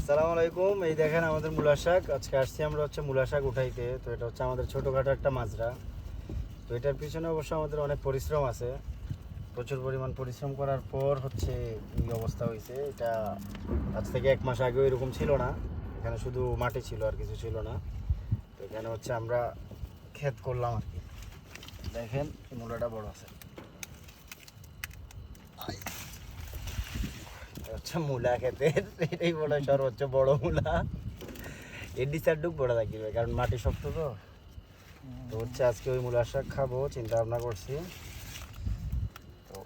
আসসালামু আলাইকুম। এই দেখেন আমাদের মূলা শাক। আজকে আসছি আমরা হচ্ছে মূলা শাক উঠাইতে। তো এটা হচ্ছে আমাদের ছোটোখাটো একটা মাজরা। তো এটার পিছনে অবশ্য আমাদের অনেক পরিশ্রম আছে, প্রচুর পরিমাণ পরিশ্রম করার পর হচ্ছে এই অবস্থা হয়েছে। এটা আজ থেকে 1 মাস আগেও এরকম ছিল না, এখানে শুধু মাটি ছিল আর কিছু ছিল না। তো এখানে হচ্ছে আমরা ক্ষেত করলাম আর কি। দেখেন এই মূলাটা বড় আছে, হচ্ছে মূলা ক্ষেতের এটাই বড় সর্বোচ্চ বড় মূলা। এডি চারটুক বড় থাকবে কারণ মাটি শক্ত। তো তো হচ্ছে আজকে ওই মূলার শাক খাবো চিন্তা ভাবনা করছি। তো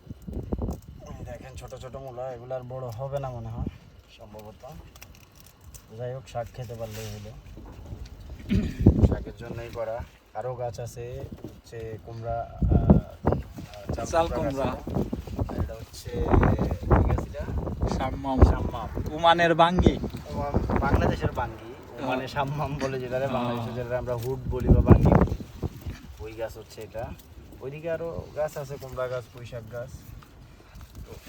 দেখেন ছোট ছোট মূলা, এগুলো আর বড় হবে না মনে হয় সম্ভবত। যাই হোক, শাক খেতে পারলেই হলো, শাকের জন্যই করা। আরও গাছ আছে হচ্ছে কুমড়া, চাল কুমড়া, আর এটা হচ্ছে সাম্মাম, সাম্মাম, ওমানের বাঙ্গি, বাংলাদেশের বাঙ্গি। মানে সাম্মাম বলে যেটা বাংলাদেশে যেটা আমরা হুড বলি বা বাঙ্গি বলি, ওই গাছ হচ্ছে এটা। ওইদিকে আরো গাছ আছে, কুমড়া গাছ, পুঁই শাক গাছ।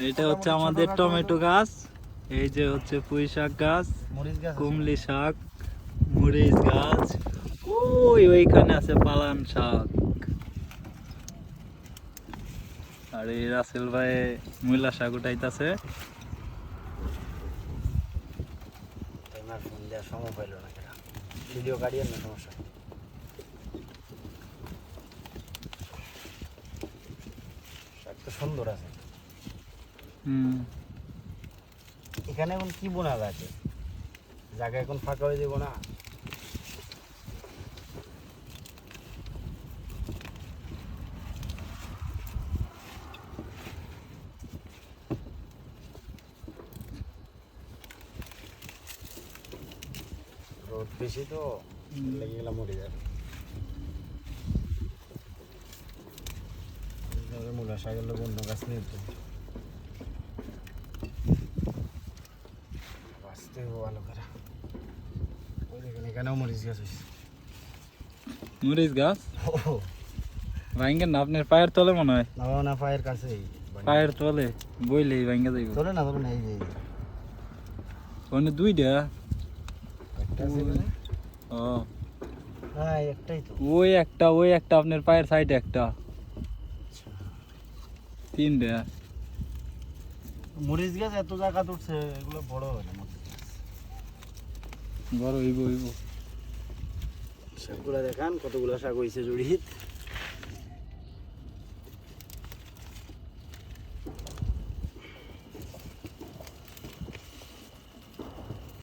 এটা হচ্ছে আমাদের টমেটো গাছ, এই যে হচ্ছে পুঁই শাক গাছ, মরিচ গাছ, কুমলি শাক, মরিচ গাছ, ওইখানে আছে পালান শাক। আর এই রাসেল ভাই মূলা শাক উঠাইতেছে। ফোন দেওয়ার সময় পাইল না, ভিডিও কাটিয়ে না, সমস্যা। শাক তো সুন্দর আছে। এখানে এখন কি বোনা আছে, জায়গা এখন ফাঁকা হয়ে যাবো না। রোদ বেশি তো লেগে গেলাম, মরে যাবে। মূলা শাকের লোক অন্য গাছ নিয়ে তো বাঁচতে হবো ভালো করে। ওই দেখেন এখানেও মরিচ গাছ হয়েছে। মরিচ গাছ ভাঙ্গেন না, আপনার পায়ের তলে মনে হয়। না, পায়ের কাছে, পায়ের তলে বইলেই ভাঙ্গা যাইব। তোলে না, তোলে না, এই যে ওখানে দুইটা। একটা আছে এখানে। ও হ্যাঁ, একটাই তো। ওই একটা আপনার পায়ের সাইডে একটা, তিনটা। মরিচ গাছ এত জায়গা উঠছে, এগুলো বড় হয় না মরিচ গাছ। বড় হইব। শাকগুলা দেখান কতগুলো শাক হয়েছে জড়িত।